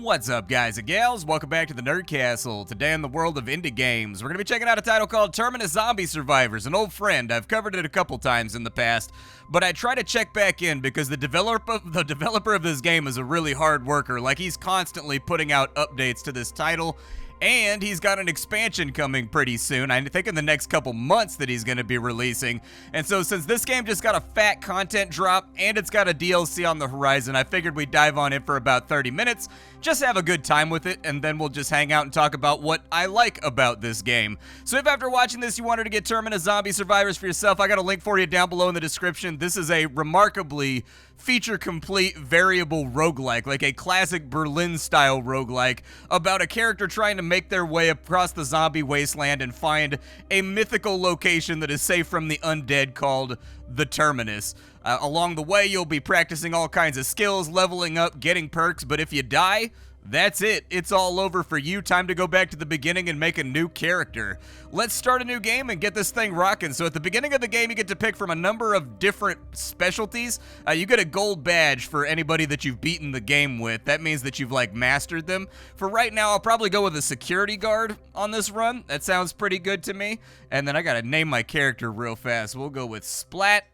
What's up, guys and gals? Welcome back to the Nerd Castle. Today in the world of indie games, we're going to be checking out a title called Terminus Zombie Survivors, an old friend. I've covered it a couple times in the past, but I try to check back in because the developer of this game is a really hard worker. Like, he's constantly putting out updates to this title, and he's got an expansion coming pretty soon. I think in the next couple months that he's going to be releasing. And so since this game just got a fat content drop and it's got a DLC on the horizon, I figured we'd dive on it for about 30 minutes, just have a good time with it, and then we'll just hang out and talk about what I like about this game. So if after watching this you wanted to get Terminus Zombie Survivors for yourself, I got a link for you down below in the description. This is a remarkably feature-complete variable roguelike, like a classic Berlin-style roguelike, about a character trying to make their way across the zombie wasteland and find a mythical location that is safe from the undead called the Terminus. Along the way, you'll be practicing all kinds of skills, leveling up, getting perks, but if you die, that's it. It's all over for you. Time to go back to the beginning and make a new character. Let's start a new game and get this thing rocking. So at the beginning of the game, you get to pick from a number of different specialties. You get a gold badge for anybody that you've beaten the game with. That means that you've, like, mastered them. For right now, I'll probably go with a security guard on this run. That sounds pretty good to me. And then I gotta name my character real fast. We'll go with Splat.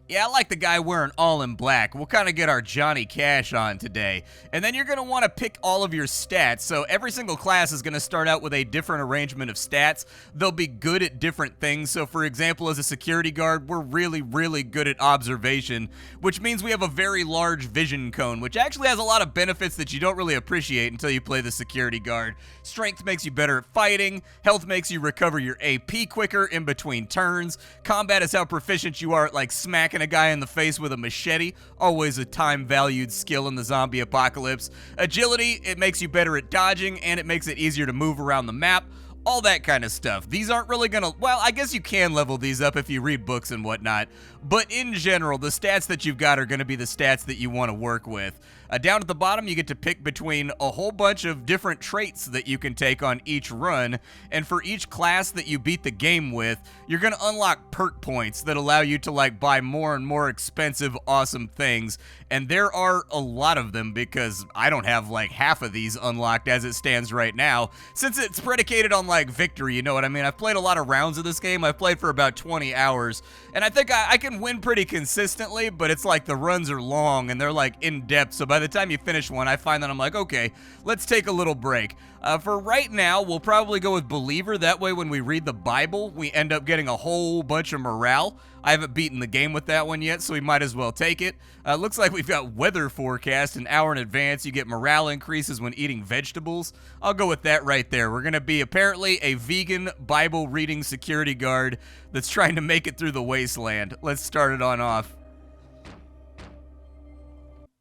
Yeah, I like the guy wearing all in black. We'll kind of get our Johnny Cash on today. And then you're going to want to pick all of your stats. So every single class is going to start out with a different arrangement of stats. They'll be good at different things. So for example, as a security guard, we're really good at observation, which means we have a very large vision cone, which actually has a lot of benefits that you don't really appreciate until you play the security guard. Strength makes you better at fighting. Health makes you recover your AP quicker in between turns. Combat is how proficient you are at, like, smacking a guy in the face with a machete, always a time-valued skill in the zombie apocalypse. Agility, it makes you better at dodging, and it makes it easier to move around the map. All that kind of stuff. These aren't really gonna, well, I guess you can level these up if you read books and whatnot, but in general, the stats that you've got are gonna be the stats that you want to work with. Down at the bottom, you get to pick between a whole bunch of different traits that you can take on each run, and for each class that you beat the game with, you're gonna unlock perk points that allow you to, like, buy more and more expensive, awesome things, and there are a lot of them because I don't have, like, half of these unlocked as it stands right now, since it's predicated on, like, victory, you know what I mean? I've played a lot of rounds of this game. I've played for about 20 hours, and I think I can win pretty consistently, but it's like the runs are long and they're, like, in-depth, so by the time you finish one, I find that I'm like, okay, let's take a little break. For right now, we'll probably go with Believer. That way, when we read the Bible, we end up getting a whole bunch of morale. I haven't beaten the game with that one yet, so we might as well take it. Looks like we've got weather forecast an hour in advance. You get morale increases when eating vegetables. I'll go with that right there. We're going to be apparently a vegan Bible reading security guard that's trying to make it through the wasteland. Let's start it on off.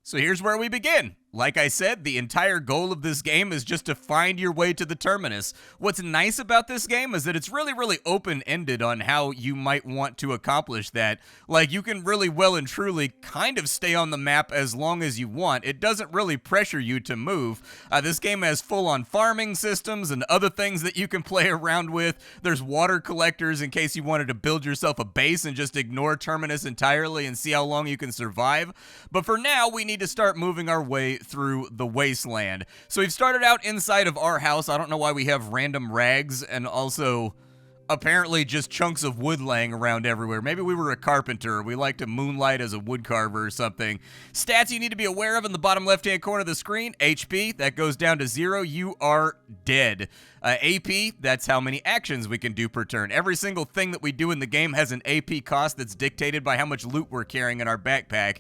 So here's where we begin. Like I said, the entire goal of this game is just to find your way to the Terminus. What's nice about this game is that it's really open-ended on how you might want to accomplish that. Like, you can really well and truly kind of stay on the map as long as you want. It doesn't really pressure you to move. This game has full-on farming systems and other things that you can play around with. There's water collectors in case you wanted to build yourself a base and just ignore Terminus entirely and see how long you can survive. But for now, we need to start moving our way through the wasteland. So we've started out inside of our house. I don't know why we have random rags and also apparently just chunks of wood laying around everywhere. Maybe we were a carpenter. We like to moonlight as a wood carver or something. Stats you need to be aware of in the bottom left-hand corner of the screen. HP, that goes down to 0. You are dead. AP, that's how many actions we can do per turn. Every single thing that we do in the game has an AP cost that's dictated by how much loot we're carrying in our backpack.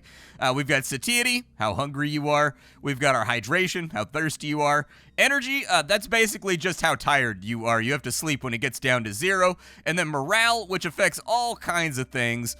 We've got satiety, how hungry you are. We've got our hydration, how thirsty you are. Energy, that's basically just how tired you are. You have to sleep when it gets down to 0. And then morale, which affects all kinds of things.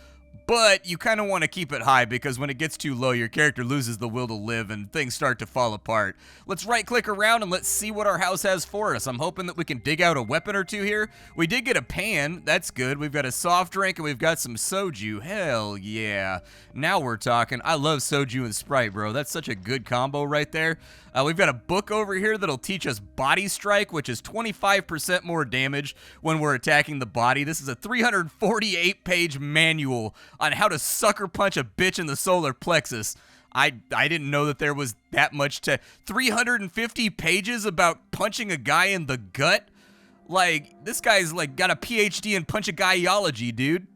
But you kind of want to keep it high because when it gets too low, your character loses the will to live and things start to fall apart. Let's right-click around and let's see what our house has for us. I'm hoping that we can dig out a weapon or two here. We did get a pan. That's good. We've got a soft drink and we've got some soju. Hell yeah. Now we're talking. I love soju and Sprite, bro. That's such a good combo right there. We've got a book over here that'll teach us Body Strike, which is 25% more damage when we're attacking the body. This is a 348-page manual on how to sucker punch a bitch in the solar plexus. I didn't know that there was that much 350 pages about punching a guy in the gut? Like, this guy's like got a PhD in punch-a-guyology, dude.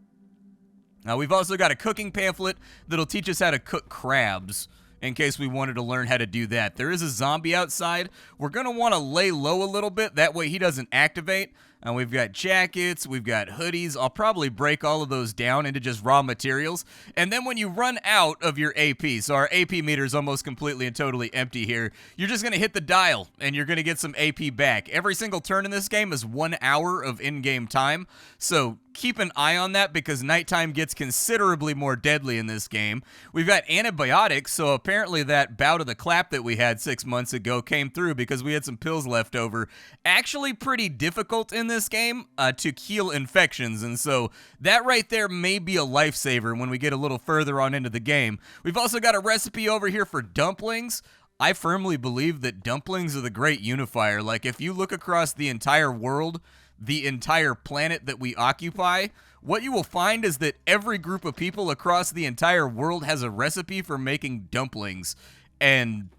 Now, we've also got a cooking pamphlet that'll teach us how to cook crabs, in case we wanted to learn how to do that. There is a zombie outside. We're going to want to lay low a little bit. That way he doesn't activate. And we've got jackets. We've got hoodies. I'll probably break all of those down into just raw materials. And then when you run out of your AP, so our AP meter is almost completely and totally empty here, you're just going to hit the dial and you're going to get some AP back. Every single turn in this game is 1 hour of in-game time. So keep an eye on that because nighttime gets considerably more deadly in this game. We've got antibiotics, so apparently that bout of the clap that we had 6 months ago came through because we had some pills left over. Actually pretty difficult in this game to heal infections, and so that right there may be a lifesaver when we get a little further on into the game. We've also got a recipe over here for dumplings. I firmly believe that dumplings are the great unifier. Like, if you look across the entire world, the entire planet that we occupy, what you will find is that every group of people across the entire world has a recipe for making dumplings, and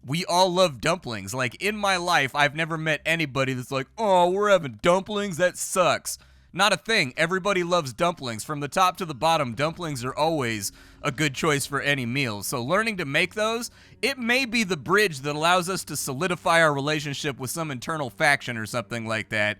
we all love dumplings. Like, in my life, I've never met anybody that's like, oh, we're having dumplings? That sucks. Not a thing. Everybody loves dumplings. From the top to the bottom, dumplings are always a good choice for any meal. So learning to make those, it may be the bridge that allows us to solidify our relationship with some internal faction or something like that.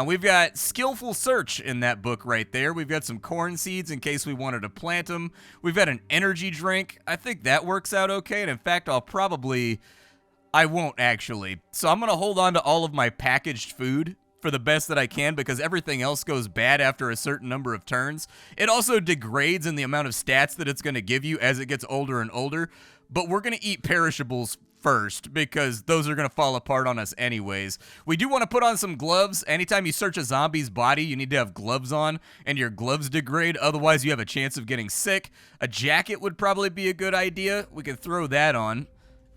We've got skillful search in that book right there. We've got some corn seeds in case we wanted to plant them. We've got an energy drink. I think that works out okay. And in fact, I won't actually. So I'm going to hold on to all of my packaged food for the best that I can because everything else goes bad after a certain number of turns. It also degrades in the amount of stats that it's going to give you as it gets older and older, but we're going to eat perishables first because those are going to fall apart on us anyways. We do want to put on some gloves. Anytime you search a zombie's body, you need to have gloves on and your gloves degrade, otherwise you have a chance of getting sick. A jacket would probably be a good idea. We could throw that on.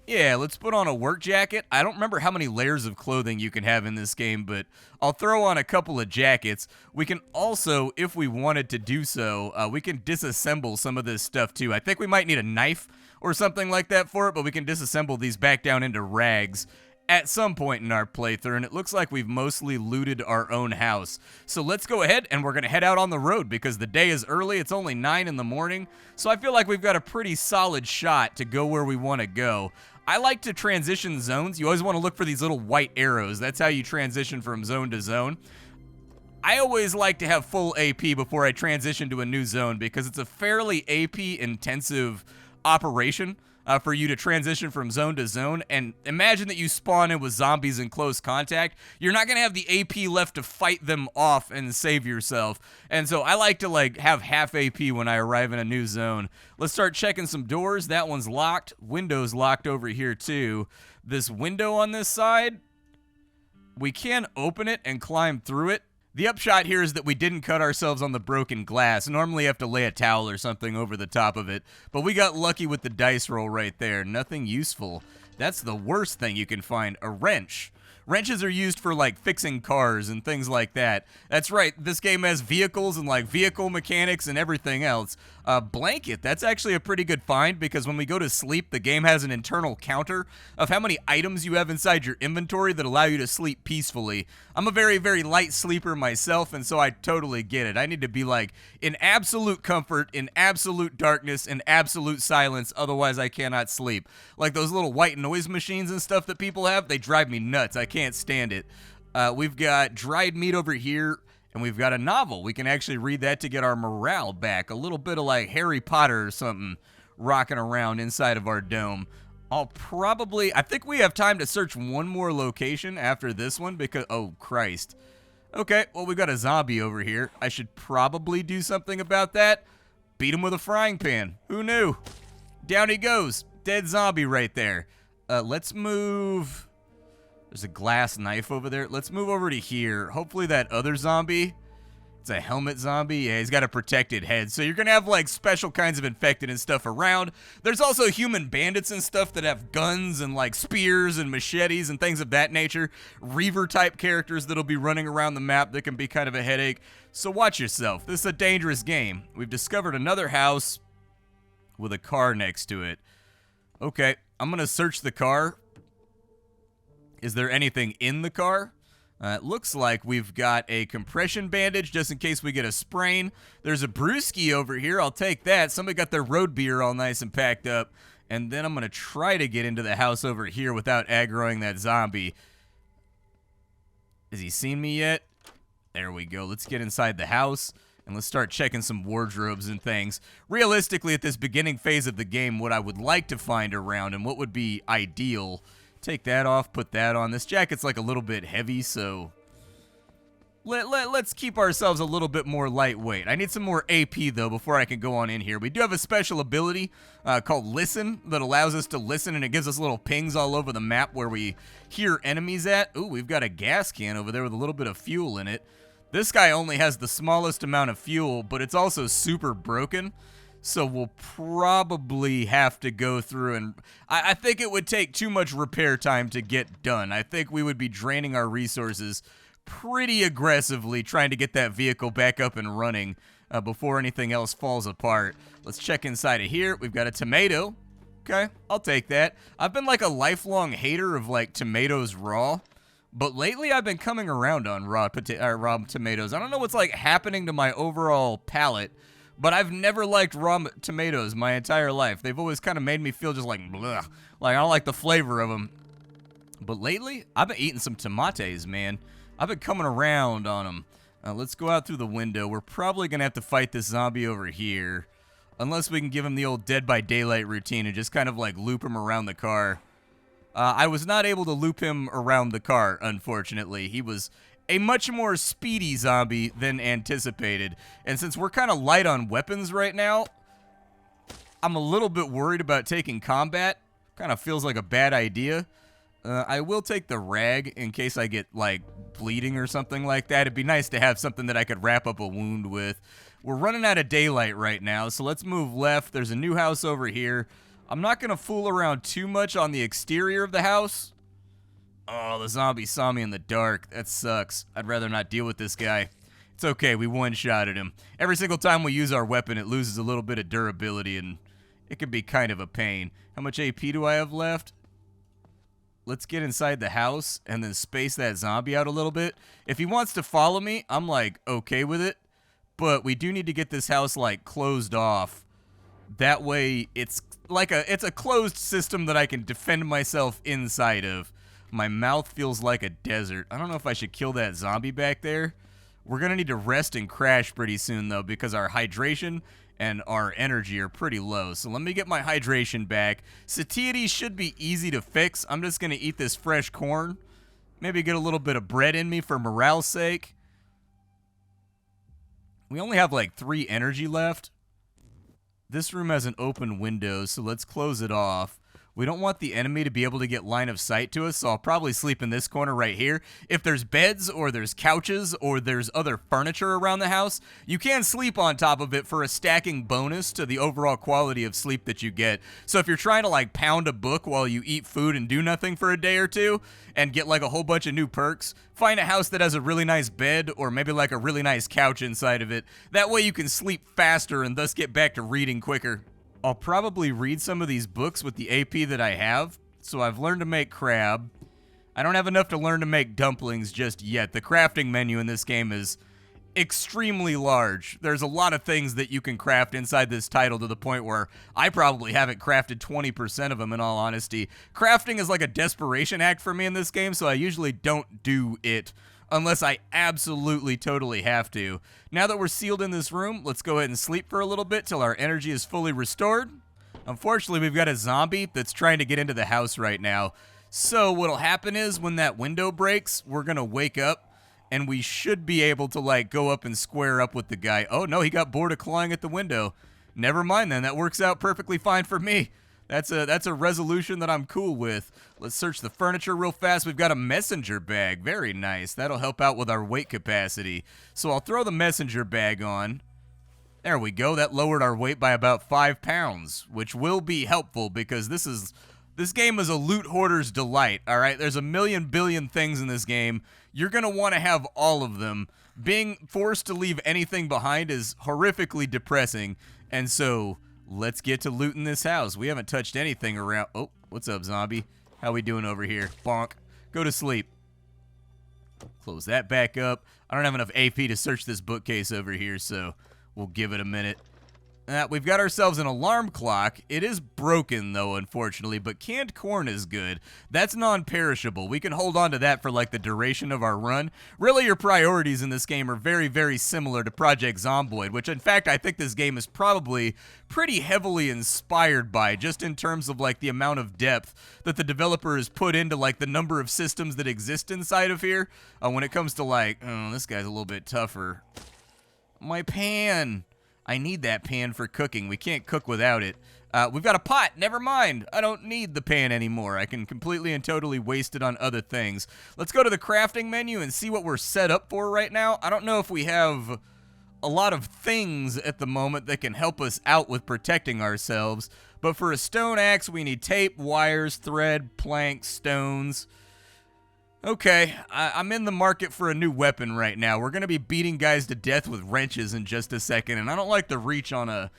Yeah, let's put on a work jacket. I don't remember how many layers of clothing you can have in this game, but I'll throw on a couple of jackets. We can also, if we wanted to do so, we can disassemble some of this stuff too. I think we might need a knife or something like that for it, but we can disassemble these back down into rags at some point in our playthrough, and it looks like we've mostly looted our own house. So let's go ahead and we're going to head out on the road because the day is early. It's only 9 in the morning, so I feel like we've got a pretty solid shot to go where we want to go. I like to transition zones. You always want to look for these little white arrows. That's how you transition from zone to zone. I always like to have full AP before I transition to a new zone because it's a fairly AP-intensive operation for you to transition from zone to zone. And imagine that you spawn in with zombies in close contact. You're not going to have the AP left to fight them off and save yourself. And so I like to have half AP when I arrive in a new zone. Let's start checking some doors. That one's locked. Window's locked over here too. This window on this side, we can open it and climb through it. The upshot here is that we didn't cut ourselves on the broken glass. Normally you have to lay a towel or something over the top of it, but we got lucky with the dice roll right there. Nothing useful. That's the worst thing you can find, a wrench. Wrenches are used for, like, fixing cars and things like that. That's right, this game has vehicles and, like, vehicle mechanics and everything else. Blanket, that's actually a pretty good find because when we go to sleep, the game has an internal counter of how many items you have inside your inventory that allow you to sleep peacefully. I'm a very, very light sleeper myself, and so I totally get it. I need to be, like, in absolute comfort, in absolute darkness, in absolute silence, otherwise I cannot sleep. Like those little white noise machines and stuff that people have, they drive me nuts. I can't stand it. We've got dried meat over here, and we've got a novel. We can actually read that to get our morale back. A little bit of like Harry Potter or something rocking around inside of our dome. I think we have time to search one more location after this one because, oh Christ. Okay, well we got a zombie over here. I should probably do something about that. Beat him with a frying pan. Who knew? Down he goes. Dead zombie right there. Let's move. There's a glass knife over there. Let's move over to here. Hopefully that other zombie, it's a helmet zombie. Yeah, he's got a protected head. So you're going to have like special kinds of infected and stuff around. There's also human bandits and stuff that have guns and like spears and machetes and things of that nature. Reaver type characters that'll be running around the map that can be kind of a headache. So watch yourself. This is a dangerous game. We've discovered another house with a car next to it. Okay, I'm gonna search the car. Is there anything in the car? It looks like we've got a compression bandage just in case we get a sprain. There's a brewski over here. I'll take that. Somebody got their road beer all nice and packed up. And then I'm going to try to get into the house over here without aggroing that zombie. Has he seen me yet? There we go. Let's get inside the house. And let's start checking some wardrobes and things. Realistically, at this beginning phase of the game, what I would like to find around and what would be ideal... Take that off, put that on. This jacket's like a little bit heavy, so let's keep ourselves a little bit more lightweight. I need some more AP, though, before I can go on in here. We do have a special ability called Listen that allows us to listen, and it gives us little pings all over the map where we hear enemies at. Ooh, we've got a gas can over there with a little bit of fuel in it. This guy only has the smallest amount of fuel, but it's also super broken. So we'll probably have to go through and... I think it would take too much repair time to get done. I think we would be draining our resources pretty aggressively trying to get that vehicle back up and running before anything else falls apart. Let's check inside of here. We've got a tomato. Okay, I'll take that. I've been like a lifelong hater of like tomatoes raw. But lately I've been coming around on raw tomatoes. I don't know what's like happening to my overall palate. But I've never liked raw tomatoes my entire life. They've always kind of made me feel just like, bleh. Like, I don't like the flavor of them. But lately, I've been eating some tomates, man. I've been coming around on them. Let's go out through the window. We're probably going to have to fight this zombie over here. Unless we can give him the old Dead by Daylight routine and just kind of, like, loop him around the car. I was not able to loop him around the car, unfortunately. He was... a much more speedy zombie than anticipated. And since we're kind of light on weapons right now, I'm a little bit worried about taking combat. Kind of feels like a bad idea. I will take the rag in case I get, like, bleeding or something like that. It'd be nice to have something that I could wrap up a wound with. We're running out of daylight right now, so let's move left. There's a new house over here. I'm not going to fool around too much on the exterior of the house. Oh, the zombie saw me in the dark. That sucks. I'd rather not deal with this guy. It's okay, we one-shotted him. Every single time we use our weapon, it loses a little bit of durability, and it can be kind of a pain. How much AP do I have left? Let's get inside the house and then space that zombie out a little bit. If he wants to follow me, I'm, like, okay with it. But we do need to get this house, like, closed off. That way, it's a closed system that I can defend myself inside of. My mouth feels like a desert. I don't know if I should kill that zombie back there. We're going to need to rest and crash pretty soon, though, because our hydration and our energy are pretty low. So let me get my hydration back. Satiety should be easy to fix. I'm just going to eat this fresh corn. Maybe get a little bit of bread in me for morale's sake. We only have like 3 energy left. This room has an open window, so let's close it off. We don't want the enemy to be able to get line of sight to us, so I'll probably sleep in this corner right here. If there's beds or there's couches or there's other furniture around the house, you can sleep on top of it for a stacking bonus to the overall quality of sleep that you get. So if you're trying to like pound a book while you eat food and do nothing for a day or two and get like a whole bunch of new perks, find a house that has a really nice bed or maybe like a really nice couch inside of it. That way you can sleep faster and thus get back to reading quicker. I'll probably read some of these books with the AP that I have. So I've learned to make crab. I don't have enough to learn to make dumplings just yet. The crafting menu in this game is extremely large. There's a lot of things that you can craft inside this title to the point where I probably haven't crafted 20% of them in all honesty. Crafting is like a desperation act for me in this game, so I usually don't do it unless I absolutely totally have to. Now that we're sealed in this room, let's go ahead and sleep for a little bit till our energy is fully restored. Unfortunately, we've got a zombie that's trying to get into the house right now. So what'll happen is when that window breaks, we're going to wake up and we should be able to like go up and square up with the guy. Oh no, he got bored of clawing at the window. Never mind then, that works out perfectly fine for me. That's a resolution that I'm cool with. Let's search the furniture real fast. We've got a messenger bag. Very nice. That'll help out with our weight capacity. So I'll throw the messenger bag on. There we go. That lowered our weight by about 5 pounds, which will be helpful because this game is a loot hoarder's delight, all right? There's a million billion things in this game. You're going to want to have all of them. Being forced to leave anything behind is horrifically depressing, and so let's get to looting this house. We haven't touched anything around. Oh, what's up, zombie? How we doing over here? Bonk. Go to sleep. Close that back up. I don't have enough AP to search this bookcase over here, so we'll give it a minute. We've got ourselves an alarm clock. It is broken, though, unfortunately, but canned corn is good. That's non-perishable. We can hold on to that for, like, the duration of our run. Really, your priorities in this game are very, very similar to Project Zomboid, which, in fact, I think this game is probably pretty heavily inspired by, just in terms of, like, the amount of depth that the developer has put into, like, the number of systems that exist inside of here. When it comes to, like, oh, this guy's a little bit tougher. My pan! I need that pan for cooking. We can't cook without it. We've got a pot. Never mind. I don't need the pan anymore. I can completely and totally waste it on other things. Let's go to the crafting menu and see what we're set up for right now. I don't know if we have a lot of things at the moment that can help us out with protecting ourselves. But for a stone axe, we need tape, wires, thread, planks, stones. Okay, I'm in the market for a new weapon right now. We're gonna be beating guys to death with wrenches in just a second, and I don't like the reach on a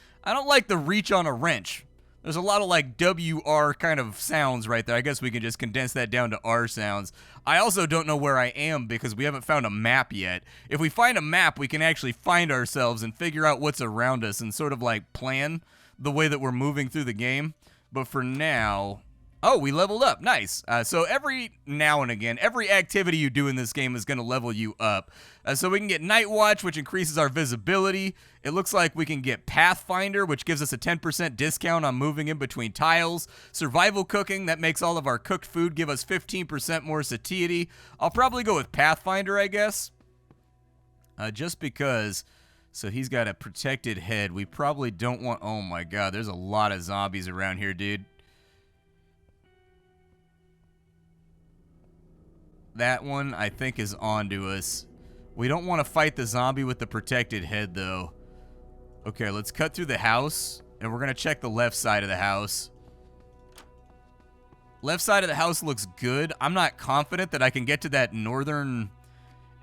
wrench. There's a lot of like WR kind of sounds right there. I guess we can just condense that down to R sounds. I also don't know where I am because we haven't found a map yet. If we find a map, we can actually find ourselves and figure out what's around us and sort of like plan the way that we're moving through the game. But for now... Oh, we leveled up. Nice. So every now and again, every activity you do in this game is going to level you up. So we can get Night Watch, which increases our visibility. It looks like we can get Pathfinder, which gives us a 10% discount on moving in between tiles. Survival Cooking, that makes all of our cooked food give us 15% more satiety. I'll probably go with Pathfinder, I guess. Just because... So he's got a protected head. We probably don't want... Oh my god, there's a lot of zombies around here, dude. That one, I think, is onto us. We don't want to fight the zombie with the protected head, though. Okay, let's cut through the house, and we're going to check the left side of the house. Left side of the house looks good. I'm not confident that I can get to that northern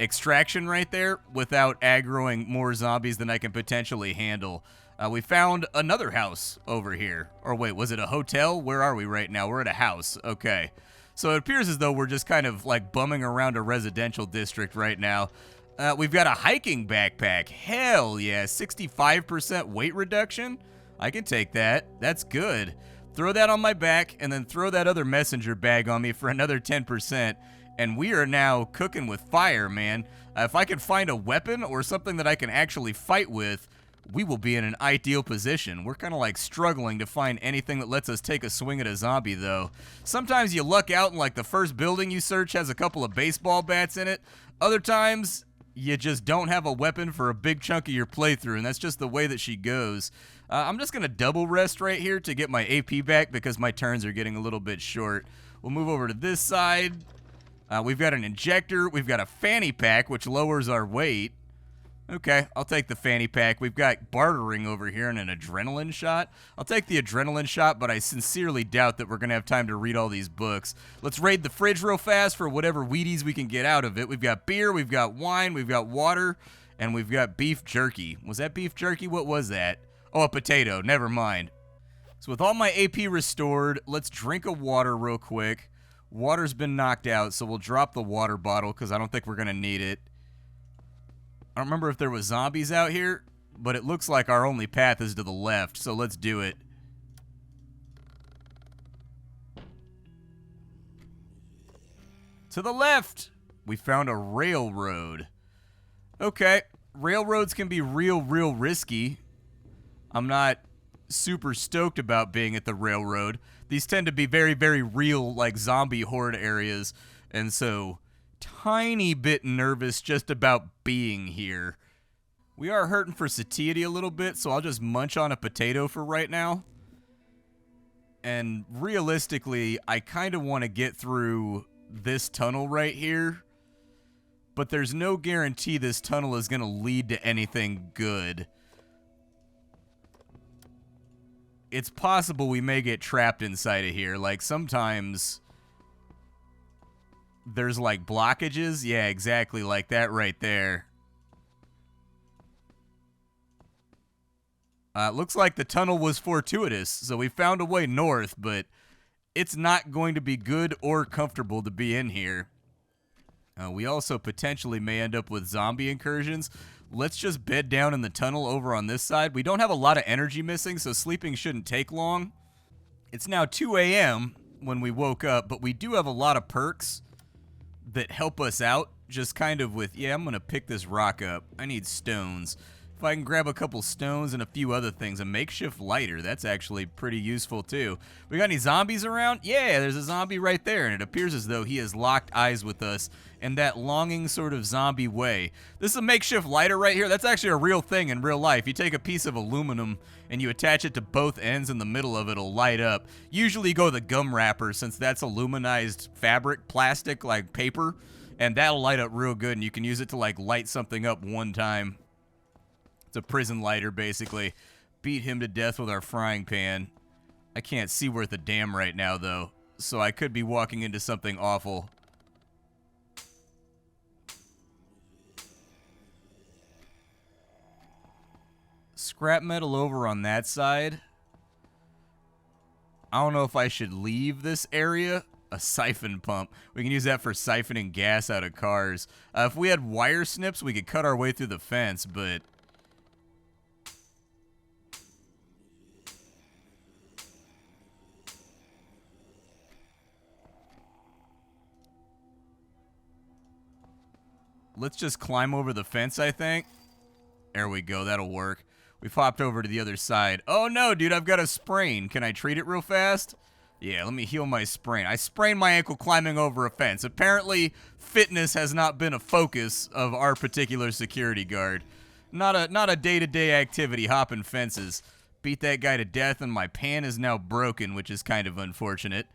extraction right there without aggroing more zombies than I can potentially handle. We found another house over here. Or wait, was it a hotel? Where are we right now? We're at a house. Okay. So it appears as though we're just kind of like bumming around a residential district right now. We've got a hiking backpack. Hell yeah, 65% weight reduction. I can take that. That's good. Throw that on my back and then throw that other messenger bag on me for another 10%. And we are now cooking with fire, man. If I can find a weapon or something that I can actually fight with, we will be in an ideal position. We're kind of like struggling to find anything that lets us take a swing at a zombie, though. Sometimes you luck out and like the first building you search has a couple of baseball bats in it. Other times, you just don't have a weapon for a big chunk of your playthrough, and that's just the way that she goes. I'm just going to double rest right here to get my AP back because my turns are getting a little bit short. We'll move over to this side. We've got an injector. We've got a fanny pack, which lowers our weight. Okay, I'll take the fanny pack. We've got bartering over here and an adrenaline shot. I'll take the adrenaline shot, but I sincerely doubt that we're going to have time to read all these books. Let's raid the fridge real fast for whatever Wheaties we can get out of it. We've got beer, we've got wine, we've got water, and we've got beef jerky. Was that beef jerky? What was that? Oh, a potato. Never mind. So with all my AP restored, let's drink a water real quick. Water's been knocked out, so we'll drop the water bottle because I don't think we're going to need it. I don't remember if there was zombies out here, but it looks like our only path is to the left, so let's do it. To the left! We found a railroad. Okay, railroads can be real risky. I'm not super stoked about being at the railroad. These tend to be very real, like, zombie horde areas, and so... tiny bit nervous just about being here. We are hurting for satiety a little bit, so I'll just munch on a potato for right now. And realistically, I kind of want to get through this tunnel right here, but there's no guarantee this tunnel is going to lead to anything good. It's possible we may get trapped inside of here. Like, sometimes... there's like blockages. Yeah, exactly like that right there. Looks like the tunnel was fortuitous, so we found a way north, but it's not going to be good or comfortable to be in here. We also potentially may end up with zombie incursions. Let's just bed down in the tunnel over on this side. We don't have a lot of energy missing, so sleeping shouldn't take long. It's now 2 a.m. when we woke up, but we do have a lot of perks that help us out, just kind of with, yeah, I'm going to pick this rock up. I need stones. If I can grab a couple stones and a few other things, a makeshift lighter, that's actually pretty useful too. We got any zombies around? Yeah, there's a zombie right there, and it appears as though he has locked eyes with us in that longing sort of zombie way. This is a makeshift lighter right here. That's actually a real thing in real life. You take a piece of aluminum and you attach it to both ends, and the middle of it will light up. Usually you go with a gum wrapper, since that's aluminized fabric, plastic, like paper, and that'll light up real good, and you can use it to like light something up one time. It's a prison lighter, basically. Beat him to death with our frying pan. I can't see worth a damn right now, though, so I could be walking into something awful. Scrap metal over on that side. I don't know if I should leave this area. A siphon pump. We can use that for siphoning gas out of cars. If we had wire snips, we could cut our way through the fence, but let's just climb over the fence, I think. There we go. That'll work. We've hopped over to the other side. Oh, no, dude. I've got a sprain. Can I treat it real fast? Yeah, let me heal my sprain. I sprained my ankle climbing over a fence. Apparently, fitness has not been a focus of our particular security guard. Not a day-to-day activity, hopping fences. Beat that guy to death, and my pan is now broken, which is kind of unfortunate.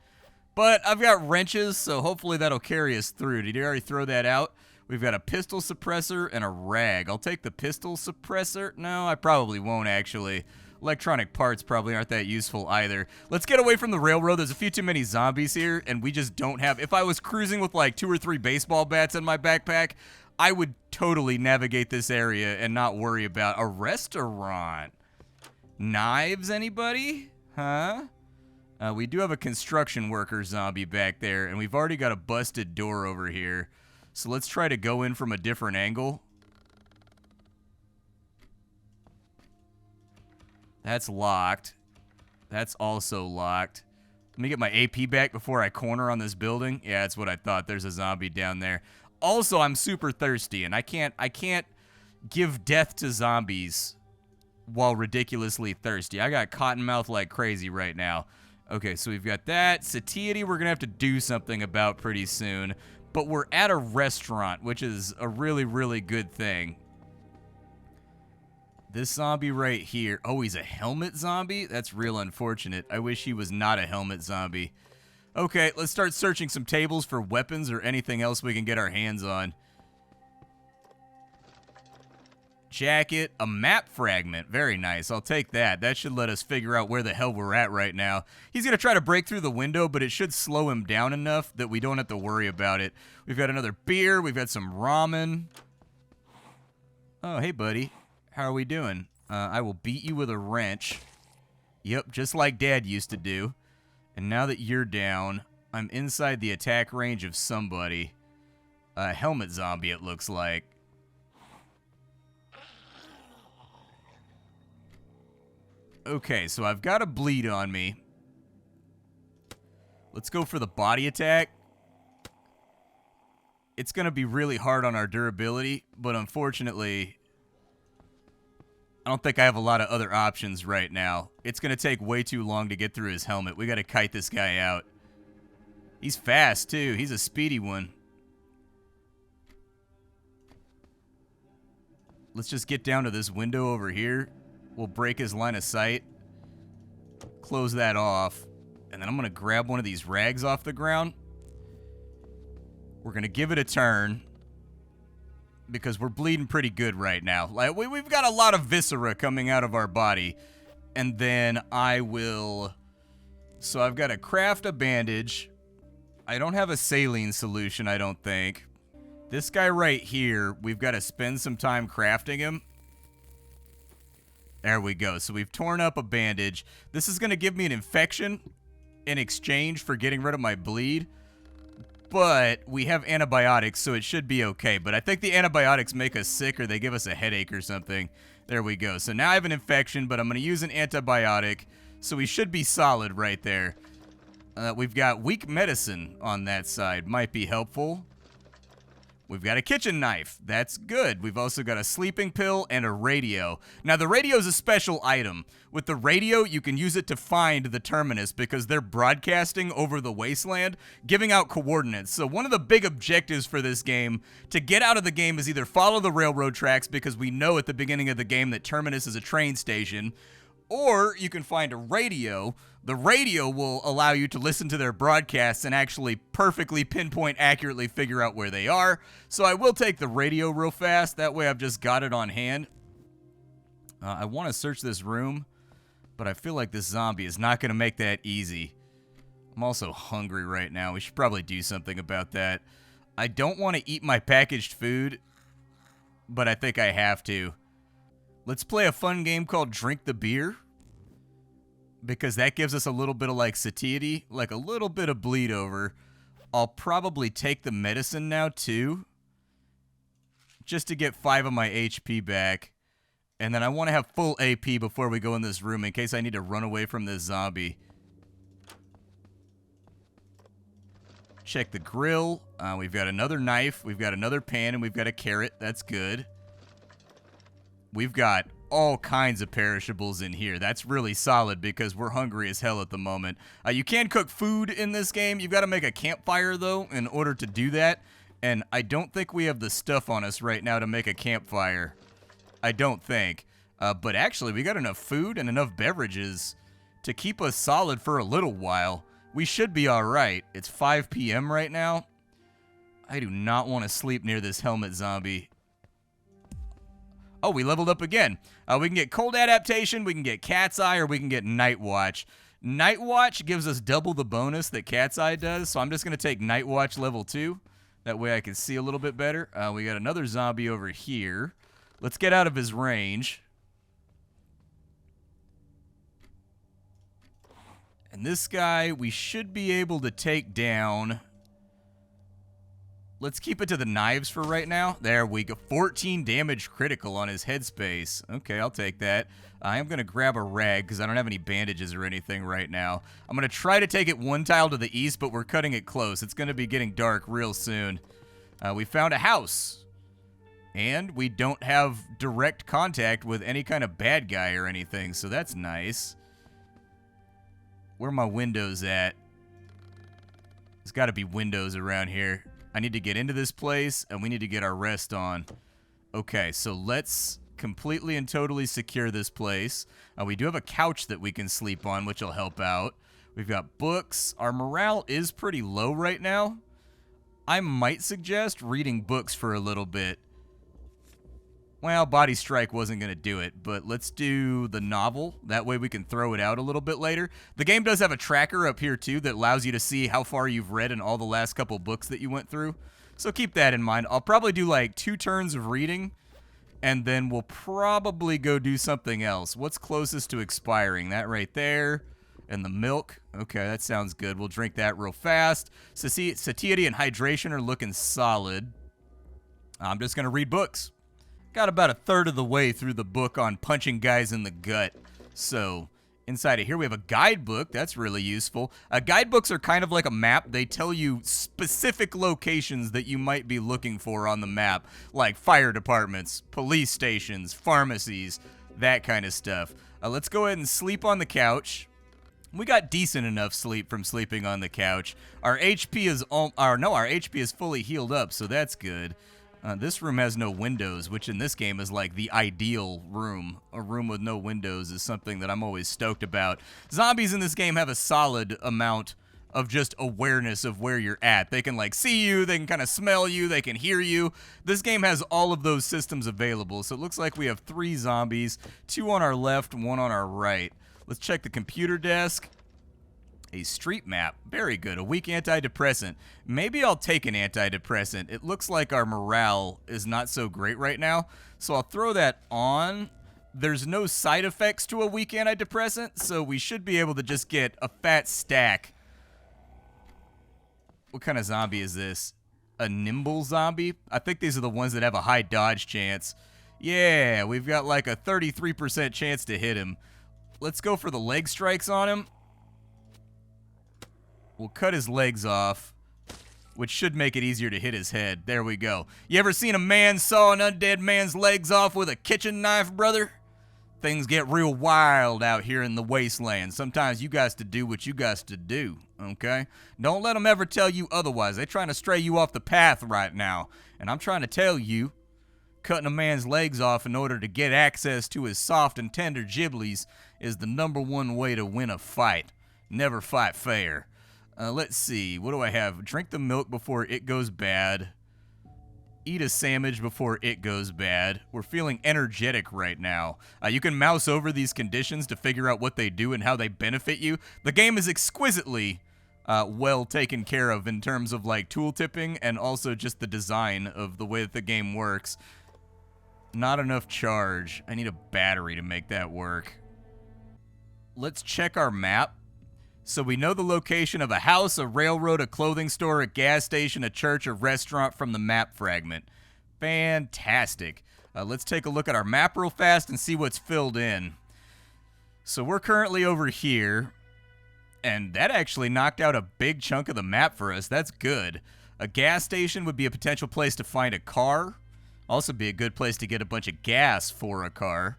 But I've got wrenches, so hopefully that'll carry us through. Did you already throw that out? We've got a pistol suppressor and a rag. I'll take the pistol suppressor. No, I probably won't, actually. Electronic parts probably aren't that useful either. Let's get away from the railroad. There's a few too many zombies here, and we just don't have... If I was cruising with like 2 or 3 baseball bats in my backpack, I would totally navigate this area and not worry about a restaurant. Knives, anybody? Huh? We do have a construction worker zombie back there, and we've already got a busted door over here. So let's try to go in from a different angle. That's locked. That's also locked. Let me get my AP back before I corner on this building. Yeah, that's what I thought. There's a zombie down there. Also, I'm super thirsty, and I can't give death to zombies while ridiculously thirsty. I got cottonmouth like crazy right now. Okay, so we've got that. Satiety we're going to have to do something about pretty soon. But we're at a restaurant, which is a really, really good thing. This zombie right here. Oh, he's a helmet zombie? That's real unfortunate. I wish he was not a helmet zombie. Okay, let's start searching some tables for weapons or anything else we can get our hands on. Jacket, a map fragment. Very nice. I'll take that. That should let us figure out where the hell we're at right now. He's going to try to break through the window, but it should slow him down enough that we don't have to worry about it. We've got another beer. We've got some ramen. Oh, hey, buddy. How are we doing? I will beat you with a wrench. Yep, just like Dad used to do. And now that you're down, I'm inside the attack range of somebody. A helmet zombie, it looks like. Okay, so I've got a bleed on me. Let's go for the body attack. It's going to be really hard on our durability, but unfortunately, I don't think I have a lot of other options right now. It's going to take way too long to get through his helmet. We got to kite this guy out. He's fast, too. He's a speedy one. Let's just get down to this window over here. We'll break his line of sight. Close that off. And then I'm going to grab one of these rags off the ground. We're going to give it a turn. Because we're bleeding pretty good right now. Like we've got a lot of viscera coming out of our body. And then I will... So I've got to craft a bandage. I don't have a saline solution, I don't think. This guy right here, we've got to spend some time crafting him. There we go. So we've torn up a bandage. This is going to give me an infection in exchange for getting rid of my bleed. But we have antibiotics, so it should be okay. But I think the antibiotics make us sick or they give us a headache or something. There we go. So now I have an infection, but I'm going to use an antibiotic. So we should be solid right there. We've got weak medicine on that side. Might be helpful. We've got a kitchen knife. That's good. We've also got a sleeping pill and a radio. Now, the radio is a special item. With the radio, you can use it to find the Terminus because they're broadcasting over the wasteland, giving out coordinates. So one of the big objectives for this game to get out of the game is either follow the railroad tracks because we know at the beginning of the game that Terminus is a train station, or you can find a radio. The radio will allow you to listen to their broadcasts and actually perfectly pinpoint accurately figure out where they are. So I will take the radio real fast. That way I've just got it on hand. I want to search this room, but I feel like this zombie is not going to make that easy. I'm also hungry right now. We should probably do something about that. I don't want to eat my packaged food, but I think I have to. Let's play a fun game called Drink the Beer, because that gives us a little bit of like satiety, like a little bit of bleed over. I'll probably take the medicine now too, just to get 5 of my HP back. And then I want to have full AP before we go in this room in case I need to run away from this zombie. Check the grill. We've got another knife, we've got another pan, and we've got a carrot. That's good. We've got all kinds of perishables in here. That's really solid because we're hungry as hell at the moment. You can cook food in this game. You've got to make a campfire, though, in order to do that. And I don't think we have the stuff on us right now to make a campfire. I don't think. But actually, we got enough food and enough beverages to keep us solid for a little while. We should be all right. It's 5 p.m. right now. I do not want to sleep near this helmet zombie. Oh, we leveled up again. We can get cold adaptation, we can get cat's eye, or we can get night watch. Night watch gives us double the bonus that cat's eye does, so I'm just going to take night watch level 2. That way I can see a little bit better. We got another zombie over here. Let's get out of his range. And this guy, we should be able to take down. Let's keep it to the knives for right now. There we go. 14 damage critical on his headspace. Okay, I'll take that. I am going to grab a rag because I don't have any bandages or anything right now. I'm going to try to take it 1 tile to the east, but we're cutting it close. It's going to be getting dark real soon. We found a house. And we don't have direct contact with any kind of bad guy or anything, so that's nice. Where are my windows at? There's got to be windows around here. I need to get into this place, and we need to get our rest on. Okay, so let's completely and totally secure this place. We do have a couch that we can sleep on, which will help out. We've got books. Our morale is pretty low right now. I might suggest reading books for a little bit. Well, Body Strike wasn't going to do it, but let's do the novel. That way we can throw it out a little bit later. The game does have a tracker up here, too, that allows you to see how far you've read in all the last couple books that you went through. So keep that in mind. I'll probably do like 2 turns of reading, and then we'll probably go do something else. What's closest to expiring? That right there. And the milk. Okay, that sounds good. We'll drink that real fast. Satiety and hydration are looking solid. I'm just going to read books. Got about 1/3 of the way through the book on punching guys in the gut. So inside of here we have a guidebook. That's really useful. Guidebooks are kind of like a map. They tell you specific locations that you might be looking for on the map, like fire departments, police stations, pharmacies, that kind of stuff. Let's go ahead and sleep on the couch. We got decent enough sleep from sleeping on the couch. Our HP is our HP is fully healed up, so that's good. This room has no windows, which in this game is like the ideal room. A room with no windows is something that I'm always stoked about. Zombies in this game have a solid amount of just awareness of where you're at. They can like see you, they can kind of smell you, they can hear you. This game has all of those systems available. So it looks like we have 3 zombies, 2 on our left, 1 on our right. Let's check the computer desk. A street map. Very good. A weak antidepressant. Maybe I'll take an antidepressant. It looks like our morale is not so great right now, so I'll throw that on. There's no side effects to a weak antidepressant, so we should be able to just get a fat stack. What kind of zombie is this? A nimble zombie? I think these are the ones that have a high dodge chance. Yeah, we've got like a 33% chance to hit him. Let's go for the leg strikes on him. We'll cut his legs off, which should make it easier to hit his head. There we go. You ever seen a man saw an undead man's legs off with a kitchen knife, brother? Things get real wild out here in the wasteland. Sometimes you guys to do what you guys to do, okay? Don't let them ever tell you otherwise. They're trying to stray you off the path right now. And I'm trying to tell you, cutting a man's legs off in order to get access to his soft and tender giblies is the #1 way to win a fight. Never fight fair. Let's see. What do I have? Drink the milk before it goes bad. Eat a sandwich before it goes bad. We're feeling energetic right now. You can mouse over these conditions to figure out what they do and how they benefit you. The game is exquisitely well taken care of in terms of like tool tipping and also just the design of the way that the game works. Not enough charge. I need a battery to make that work. Let's check our map. So we know the location of a house, a railroad, a clothing store, a gas station, a church, a restaurant from the map fragment. Fantastic. Let's take a look at our map real fast and see what's filled in. So we're currently over here, and that actually knocked out a big chunk of the map for us. That's good. A gas station would be a potential place to find a car. Also be a good place to get a bunch of gas for a car.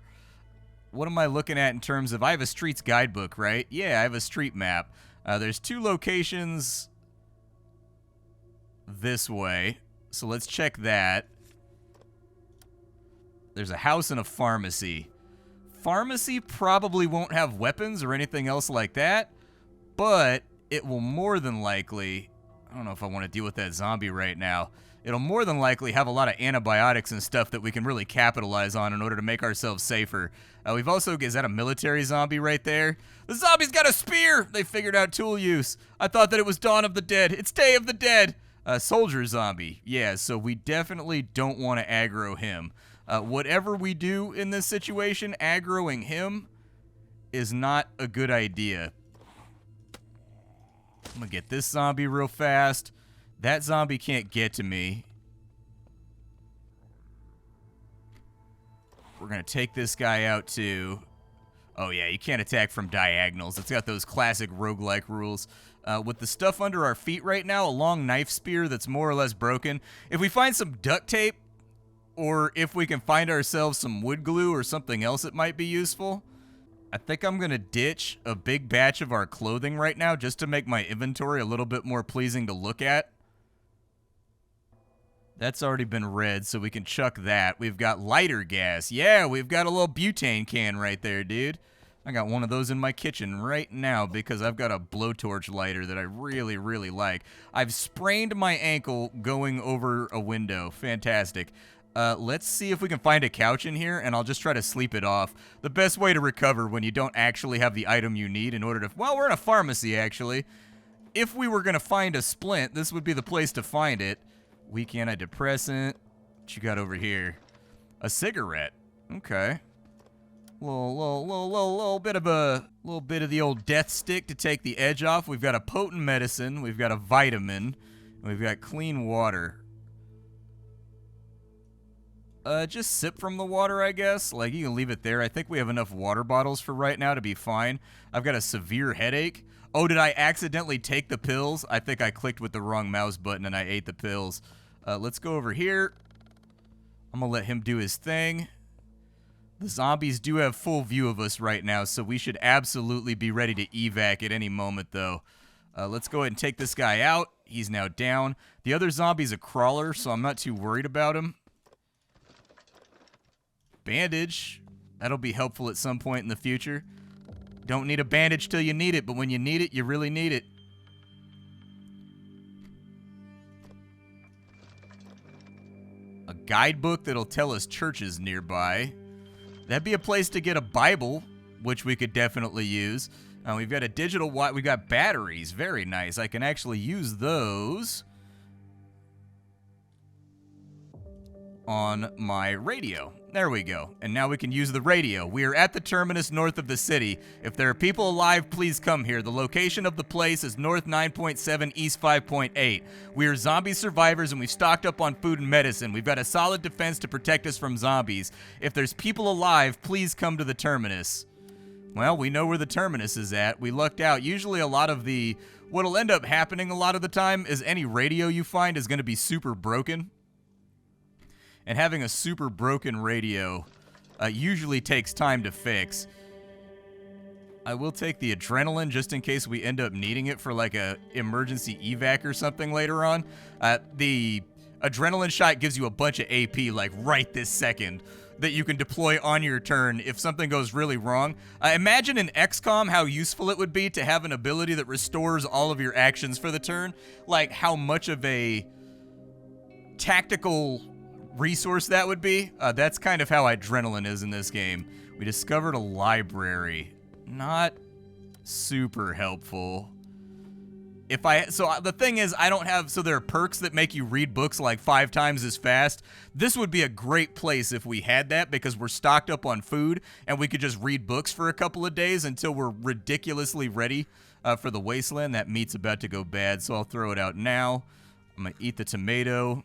What am I looking at in terms of... I have a streets guidebook, right? Yeah, I have a street map. There's 2 locations this way. So let's check that. There's a house and a pharmacy. Pharmacy probably won't have weapons or anything else like that, but it will more than likely... I don't know if I want to deal with that zombie right now. It'll more than likely have a lot of antibiotics and stuff that we can really capitalize on in order to make ourselves safer. We've also... Is that a military zombie right there? The zombie's got a spear! They figured out tool use. I thought that it was Dawn of the Dead. It's Day of the Dead! Soldier zombie. Yeah, so we definitely don't want to aggro him. Whatever we do in this situation, aggroing him is not a good idea. I'm gonna get this zombie real fast. That zombie can't get to me. We're gonna take this guy out too. Oh yeah, you can't attack from diagonals. It's got those classic roguelike rules. With the stuff under our feet right now, a long knife spear that's more or less broken. If we find some duct tape, or if we can find ourselves some wood glue or something else that might be useful, I think I'm gonna ditch a big batch of our clothing right now just to make my inventory a little bit more pleasing to look at. That's already been read, so we can chuck that. We've got lighter gas. Yeah, we've got a little butane can right there, dude. I got one of those in my kitchen right now because I've got a blowtorch lighter that I really, really like. I've sprained my ankle going over a window. Fantastic. Let's see if we can find a couch in here, and I'll just try to sleep it off. The best way to recover when you don't actually have the item you need in order to... Well, we're in a pharmacy, actually. If we were going to find a splint, this would be the place to find it. Weak antidepressant. What you got over here? A cigarette. Okay. Little bit of the old death stick to take the edge off. We've got a potent medicine. We've got a vitamin. And we've got clean water. Just sip from the water, I guess. Like, you can leave it there. I think we have enough water bottles for right now to be fine. I've got a severe headache. Oh, did I accidentally take the pills? I think I clicked with the wrong mouse button and I ate the pills. Let's go over here. I'm gonna let him do his thing. The zombies do have full view of us right now, so we should absolutely be ready to evac at any moment, though. Let's go ahead and take this guy out. He's now down. The other zombie's a crawler, so I'm not too worried about him. Bandage. That'll be helpful at some point in the future. Don't need a bandage till you need it, but when you need it, you really need it. A guidebook that'll tell us churches nearby. That'd be a place to get a Bible, which we could definitely use. We've got a digital watch. We've got batteries. Very nice. I can actually use those. on my radio. There we go. And now we can use the radio. We are at the terminus north of the city. If there are people alive, please come here. The location of the place is north 9.7, east 5.8. We are zombie survivors and we've stocked up on food and medicine. We've got a solid defense to protect us from zombies. If there's people alive, please come to the terminus. Well, we know where the terminus is at. We lucked out. Usually what'll end up happening a lot of the time is any radio you find is going to be super broken. And having a super broken radio usually takes time to fix. I will take the adrenaline just in case we end up needing it for like a emergency evac or something later on. The adrenaline shot gives you a bunch of AP like right this second that you can deploy on your turn if something goes really wrong. Imagine in XCOM how useful it would be to have an ability that restores all of your actions for the turn. Like how much of a tactical resource that would be. That's kind of how adrenaline is in this game. We discovered a library. Not super helpful. The thing is, there are perks that make you read books like 5 times as fast. This would be a great place if we had that because we're stocked up on food and we could just read books for a couple of days until we're ridiculously ready for the wasteland. That meat's about to go bad, so I'll throw it out now. I'm gonna eat the tomato.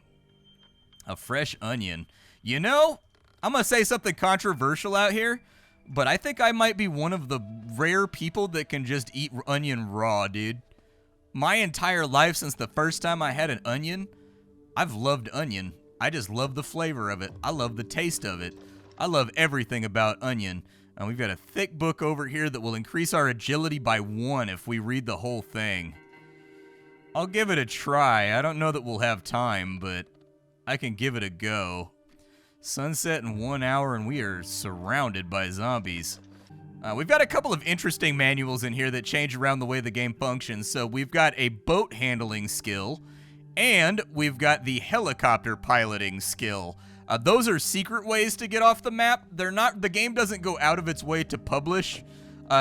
A fresh onion. You know, I'm going to say something controversial out here, but I think I might be one of the rare people that can just eat onion raw, dude. My entire life since the first time I had an onion, I've loved onion. I just love the flavor of it. I love the taste of it. I love everything about onion. And we've got a thick book over here that will increase our agility by 1 if we read the whole thing. I'll give it a try. I don't know that we'll have time, but I can give it a go. Sunset in 1 hour and we are surrounded by zombies. We've got a couple of interesting manuals in here that change around the way the game functions. So we've got a boat handling skill and we've got the helicopter piloting skill. Those are secret ways to get off the map. The game doesn't go out of its way to publish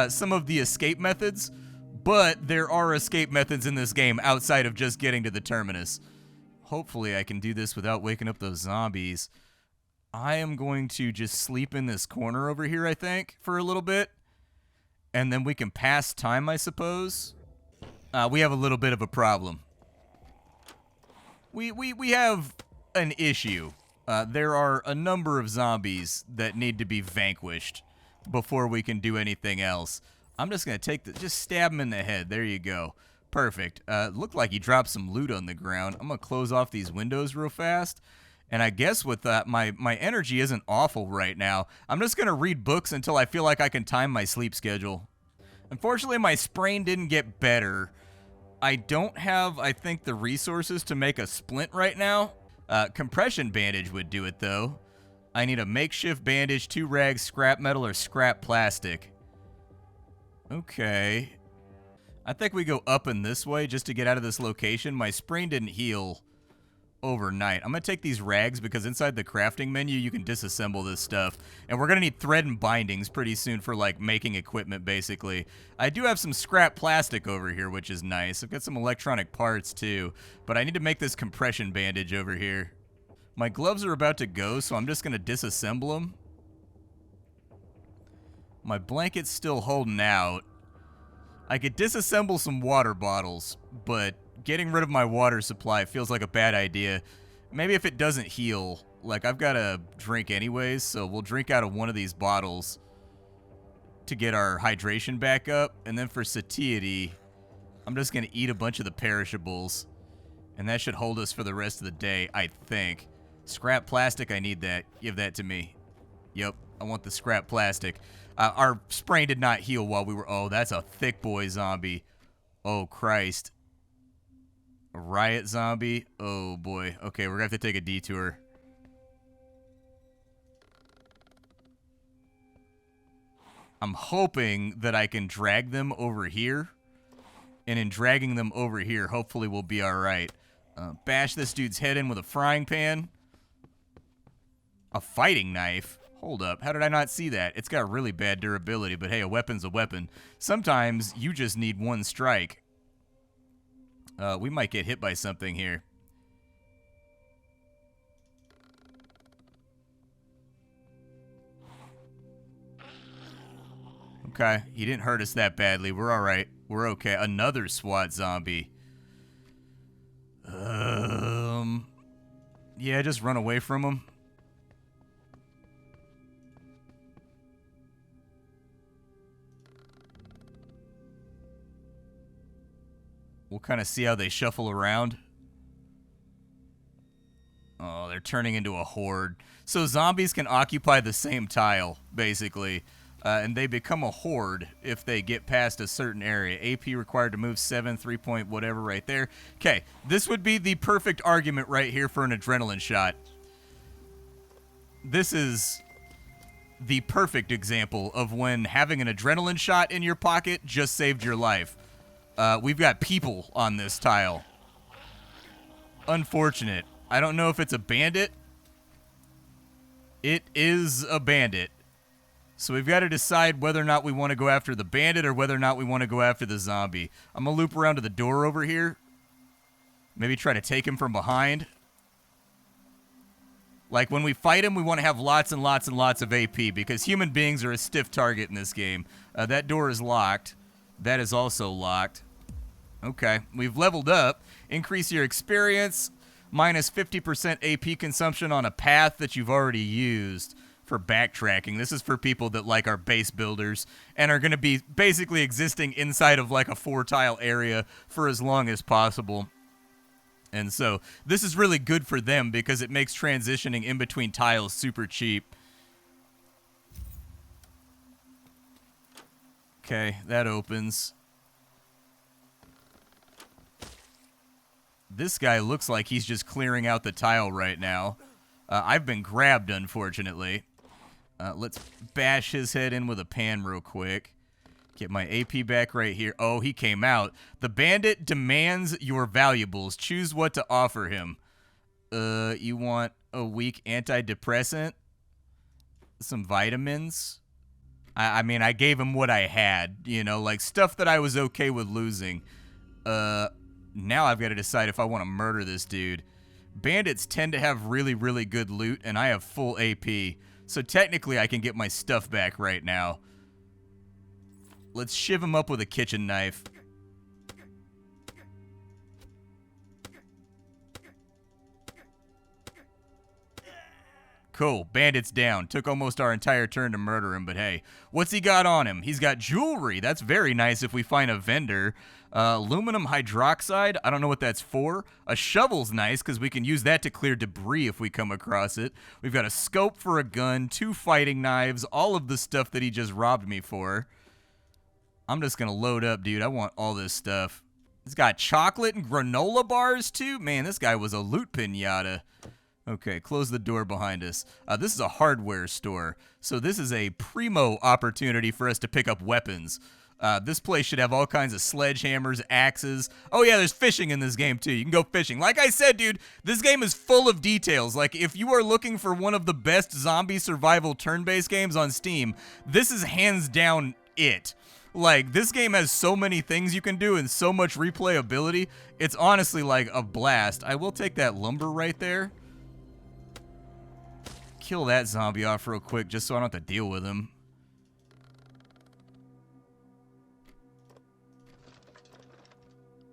some of the escape methods, but there are escape methods in this game outside of just getting to the terminus. Hopefully I can do this without waking up those zombies. I am going to just sleep in this corner over here, I think, for a little bit. And then we can pass time, I suppose. We have a little bit of a problem. We have an issue. There are a number of zombies that need to be vanquished before we can do anything else. I'm just going to just stab him in the head. There you go. Perfect. Looked like he dropped some loot on the ground. I'm going to close off these windows real fast. And I guess with that, my energy isn't awful right now. I'm just going to read books until I feel like I can time my sleep schedule. Unfortunately, my sprain didn't get better. I don't have, I think, the resources to make a splint right now. Compression bandage would do it, though. I need a makeshift bandage, 2 rags, scrap metal, or scrap plastic. Okay. I think we go up and this way just to get out of this location. My sprain didn't heal overnight. I'm going to take these rags because inside the crafting menu, you can disassemble this stuff. And we're going to need thread and bindings pretty soon for, like, making equipment, basically. I do have some scrap plastic over here, which is nice. I've got some electronic parts, too. But I need to make this compression bandage over here. My gloves are about to go, so I'm just going to disassemble them. My blanket's still holding out. I could disassemble some water bottles, but getting rid of my water supply feels like a bad idea. Maybe if it doesn't heal, like I've got to drink anyways, so we'll drink out of one of these bottles to get our hydration back up. And then for satiety, I'm just going to eat a bunch of the perishables, and that should hold us for the rest of the day, I think. Scrap plastic, I need that. Give that to me. Yep, I want the scrap plastic. Our sprain did not heal while we were... Oh, that's a thick boy zombie. Oh, Christ. A Riot zombie? Oh, boy. Okay, we're going to have to take a detour. I'm hoping that I can drag them over here. And in dragging them over here, hopefully we'll be alright. Bash this dude's head in with a frying pan. A fighting knife? Hold up, how did I not see that? It's got really bad durability, but hey, a weapon's a weapon. Sometimes you just need one strike. We might get hit by something here. Okay, he didn't hurt us that badly. We're alright. We're okay. Another SWAT zombie. Yeah, just run away from him. We'll kind of see how they shuffle around. Oh, they're turning into a horde. So zombies can occupy the same tile, basically. And they become a horde if they get past a certain area. AP required to move 7, 3 point whatever right there. Okay, this would be the perfect argument right here for an adrenaline shot. This is the perfect example of when having an adrenaline shot in your pocket just saved your life. We've got people on this tile. Unfortunate. I don't know if it's a bandit. It is a bandit. So we've got to decide whether or not we want to go after the bandit or whether or not we want to go after the zombie. I'm going to loop around to the door over here. Maybe try to take him from behind. Like, when we fight him, we want to have lots and lots and lots of AP because human beings are a stiff target in this game. That door is locked. That is also locked. Okay, we've leveled up. Increase your experience. Minus 50% AP consumption on a path that you've already used. For backtracking. This is for people that like are base builders and are going to be basically existing inside of like a 4-tile area for as long as possible. And so this is really good for them because it makes transitioning in between tiles super cheap. Okay, that opens. This guy looks like he's just clearing out the tile right now. I've been grabbed, unfortunately. Let's bash his head in with a pan real quick. Get my AP back right here. Oh, he came out. The bandit demands your valuables. Choose what to offer him. You want a weak antidepressant? Some vitamins? I mean, I gave him what I had. You know, like stuff that I was okay with losing. Now I've got to decide if I want to murder this dude. Bandits tend to have really, really good loot, and I have full AP. So technically, I can get my stuff back right now. Let's shiv him up with a kitchen knife. Cool. Bandit's down. Took almost our entire turn to murder him, but hey. What's he got on him? He's got jewelry. That's very nice if we find a vendor. Aluminum hydroxide. I don't know what that's for. A shovel's nice because we can use that to clear debris if we come across it. We've got a scope for a gun, 2 fighting knives, all of the stuff that he just robbed me for. I'm just going to load up, dude. I want all this stuff. He's got chocolate and granola bars, too. Man, this guy was a loot pinata. Okay, close the door behind us. This is a hardware store, so this is a primo opportunity for us to pick up weapons. This place should have all kinds of sledgehammers, axes. Oh yeah, there's fishing in this game too. You can go fishing. Like I said, dude, this game is full of details. Like, if you are looking for one of the best zombie survival turn-based games on Steam, this is hands down it. Like, this game has so many things you can do and so much replayability. It's honestly like a blast. I will take that lumber right there. Kill that zombie off real quick just so I don't have to deal with him.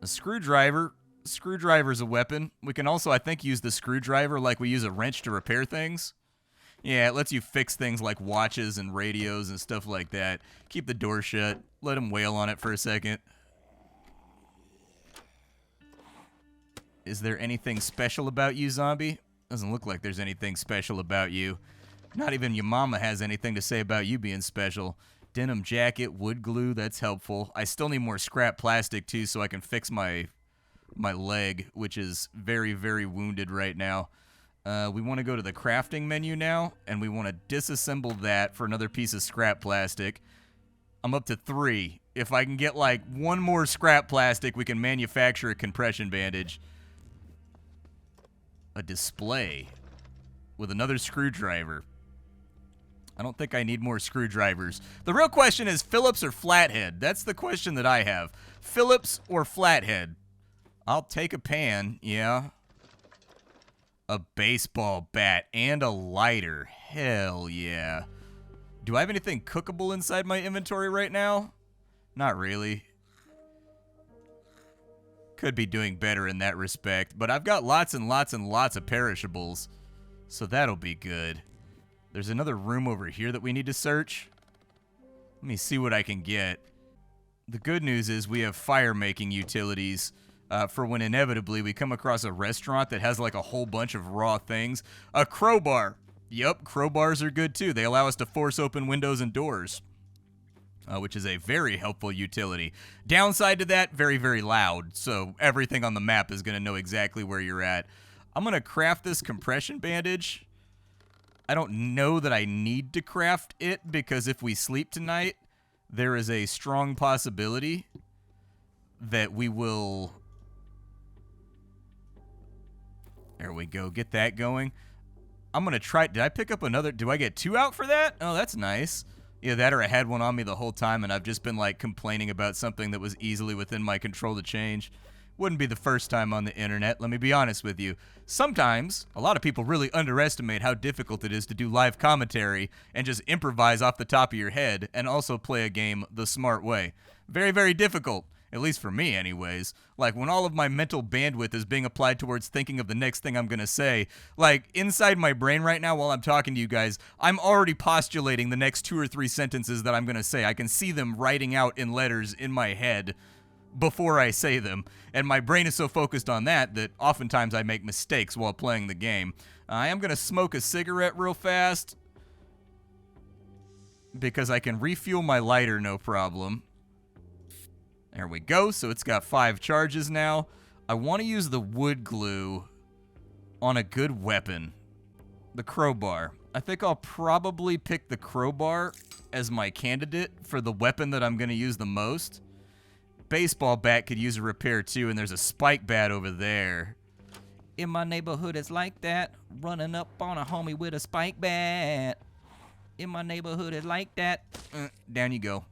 A screwdriver. Screwdriver's a weapon. We can also, I think, use the screwdriver like we use a wrench to repair things. Yeah, it lets you fix things like watches and radios and stuff like that. Keep the door shut. Let him wail on it for a second. Is there anything special about you, zombie? Doesn't look like there's anything special about you. Not even your mama has anything to say about you being special. Denim jacket, wood glue, that's helpful. I still need more scrap plastic, too, so I can fix my leg, which is very, very wounded right now. We want to go to the crafting menu now, and we want to disassemble that for another piece of scrap plastic. I'm up to 3. If I can get, like, 1 more scrap plastic, we can manufacture a compression bandage. A display with another screwdriver. I don't think I need more screwdrivers. The real question is Phillips or flathead? That's the question that I have. Phillips or flathead? I'll take a pan, yeah. A baseball bat and a lighter. Hell yeah. Do I have anything cookable inside my inventory right now? Not really. Could be doing better in that respect, but I've got lots and lots and lots of perishables, so that'll be good. There's another room over here that we need to search. Let me see what I can get. The good news is we have fire-making utilities for when inevitably we come across a restaurant that has like a whole bunch of raw things. A crowbar. Yep, crowbars are good too. They allow us to force open windows and doors. Which is a very helpful utility. Downside to that, very, very loud, so everything on the map is going to know exactly where you're at. I'm going to craft this compression bandage. I don't know that I need to craft it, because if we sleep tonight, there is a strong possibility that we will... There we go, get that going. I'm going to try... Did I pick up another... Do I get 2 out for that? Oh, that's nice. Yeah, that or I had one on me the whole time and I've just been like complaining about something that was easily within my control to change. Wouldn't be the first time on the internet, let me be honest with you. Sometimes, a lot of people really underestimate how difficult it is to do live commentary and just improvise off the top of your head and also play a game the smart way. Very, very difficult. At least for me, anyways. Like, when all of my mental bandwidth is being applied towards thinking of the next thing I'm gonna say, like, inside my brain right now while I'm talking to you guys, I'm already postulating the next 2 or 3 sentences that I'm gonna say. I can see them writing out in letters in my head before I say them, and my brain is so focused on that that oftentimes I make mistakes while playing the game. I am gonna smoke a cigarette real fast because I can refuel my lighter no problem. There we go, so it's got 5 charges now. I want to use the wood glue on a good weapon. The crowbar. I think I'll probably pick the crowbar as my candidate for the weapon that I'm going to use the most. Baseball bat could use a repair too, and there's a spike bat over there. In my neighborhood it's like that, running up on a homie with a spike bat. In my neighborhood it's like that. Down you go.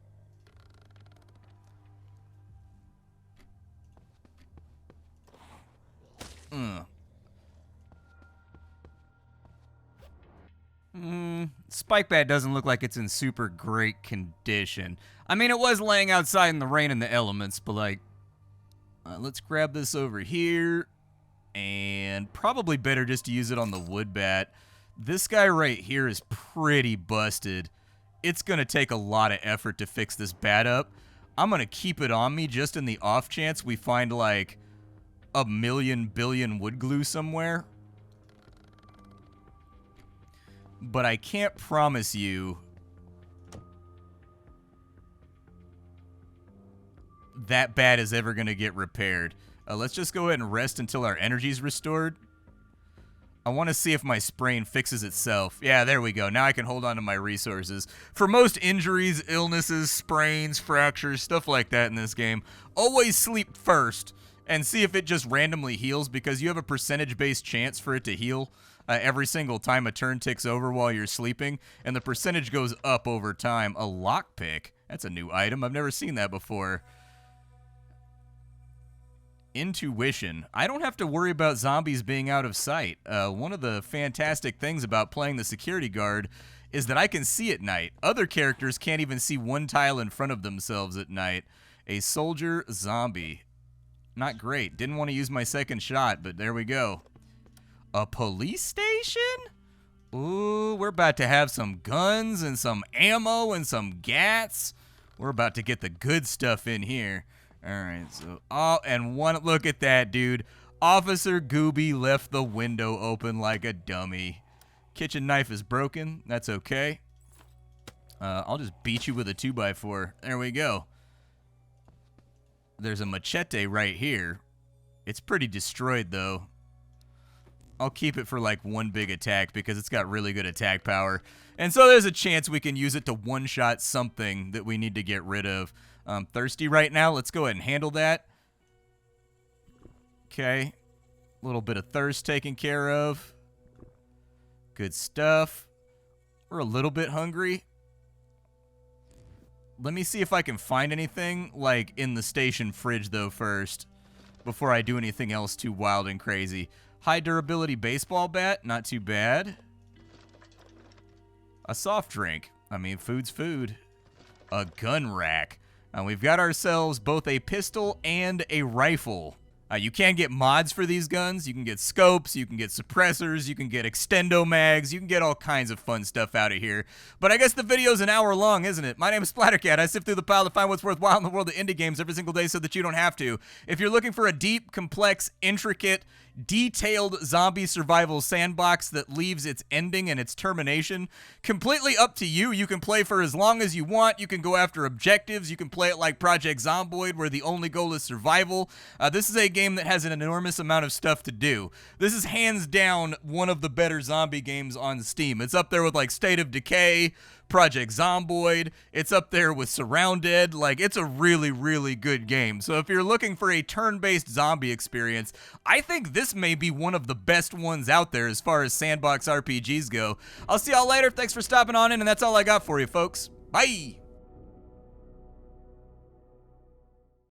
Spike bat doesn't look like it's in super great condition. I mean, it was laying outside in the rain and the elements, but like, let's grab this over here, and probably better just to use it on the wood bat. This guy right here is pretty busted. It's gonna take a lot of effort to fix this bat up. I'm gonna keep it on me just in the off chance we find like a million billion wood glue somewhere. But I can't promise you that bat is ever going to get repaired. Let's just go ahead and rest until our energy's restored. I want to see if my sprain fixes itself. Yeah, there we go. Now I can hold on to my resources. For most injuries, illnesses, sprains, fractures, stuff like that in this game, always sleep first and see if it just randomly heals, because you have a percentage-based chance for it to heal every single time a turn ticks over while you're sleeping, and the percentage goes up over time. A lockpick. That's a new item. I've never seen that before. Intuition. I don't have to worry about zombies being out of sight. One of the fantastic things about playing the security guard is that I can see at night. Other characters can't even see one tile in front of themselves at night. A soldier zombie. Not great. Didn't want to use my second shot, but there we go. A police station? Ooh, we're about to have some guns and some ammo and some gats. We're about to get the good stuff in here. All right, so, oh, and one, look at that, dude. Officer Gooby left the window open like a dummy. Kitchen knife is broken. That's okay. I'll just beat you with a 2x4. There we go. There's a machete right here. It's pretty destroyed, though. I'll keep it for, like, one big attack because it's got really good attack power. And so there's a chance we can use it to one-shot something that we need to get rid of. I'm thirsty right now. Let's go ahead and handle that. Okay. A little bit of thirst taken care of. Good stuff. We're a little bit hungry. Let me see if I can find anything, like, in the station fridge, though, first, before I do anything else too wild and crazy. High durability baseball bat, not too bad. A soft drink. I mean, food's food. A gun rack. We've got ourselves both a pistol and a rifle. You can get mods for these guns. You can get scopes, you can get suppressors, you can get extendo mags, you can get all kinds of fun stuff out of here. But I guess the video's an hour long, isn't it? My name is Splattercat. I sift through the pile to find what's worthwhile in the world of indie games every single day so that you don't have to. If you're looking for a deep, complex, intricate, detailed zombie survival sandbox that leaves its ending and its termination completely up to you. You can play for as long as you want. You can go after objectives. You can play it like Project Zomboid, where the only goal is survival. This is a game that has an enormous amount of stuff to do. This is hands down one of the better zombie games on Steam. It's up there with like State of Decay, Project Zomboid. It's up there with Surrounded. Like, it's a really, really good game. So if you're looking for a turn-based zombie experience, I think this may be one of the best ones out there as far as sandbox RPGs go. I'll see y'all later. Thanks for stopping on in, and that's all I got for you, folks. Bye!